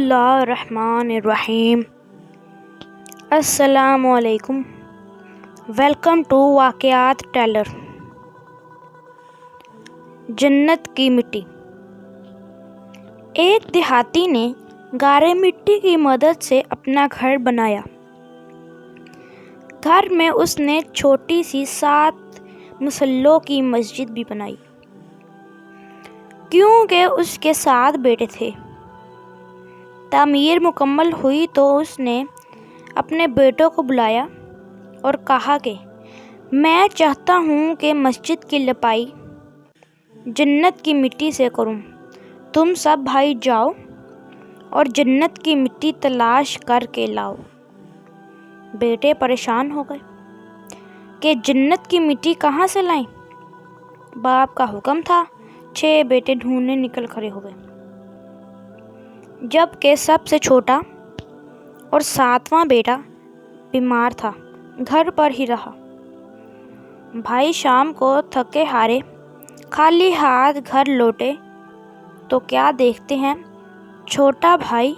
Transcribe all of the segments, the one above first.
اللہ الرحمن الرحیم۔ السلام علیکم، ویلکم ٹو واقعات ٹیلر۔ جنت کی مٹی۔ ایک دیہاتی نے گارے مٹی کی مدد سے اپنا گھر بنایا۔ گھر میں اس نے چھوٹی سی 7 مسلوں کی مسجد بھی بنائی، کیونکہ اس کے 7 بیٹے تھے۔ تعمیر مکمل ہوئی تو اس نے اپنے بیٹوں کو بلایا اور کہا کہ میں چاہتا ہوں کہ مسجد کی لپائی جنت کی مٹی سے کروں۔ تم سب بھائی جاؤ اور جنت کی مٹی تلاش کر کے لاؤ۔ بیٹے پریشان ہو گئے کہ جنت کی مٹی کہاں سے لائیں؟ باپ کا حکم تھا۔ 6 بیٹے ڈھونڈنے نکل کھڑے ہو گئے، جبکہ سب سے چھوٹا اور 7واں بیٹا بیمار تھا، گھر پر ہی رہا۔ بھائی شام کو تھکے ہارے خالی ہاتھ گھر لوٹے تو کیا دیکھتے ہیں، چھوٹا بھائی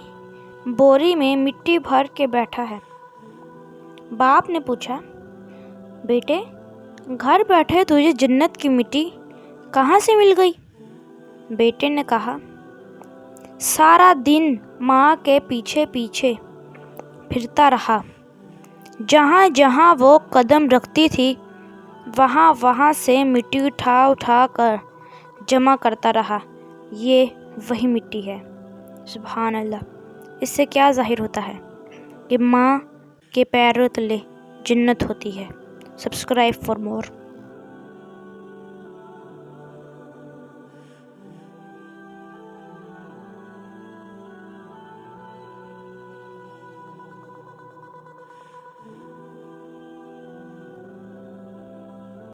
بوری میں مٹی بھر کے بیٹھا ہے۔ باپ نے پوچھا، بیٹے گھر بیٹھے تجھے جنت کی مٹی کہاں سے مل گئی؟ بیٹے نے کہا، سارا دن ماں کے پیچھے پیچھے پھرتا رہا، جہاں جہاں وہ قدم رکھتی تھی وہاں وہاں سے مٹی اٹھا اٹھا کر جمع کرتا رہا۔ یہ وہی مٹی ہے۔ سبحان اللہ۔ اس سے کیا ظاہر ہوتا ہے کہ ماں کے پیروں تلے جنت ہوتی ہے۔ Subscribe for more.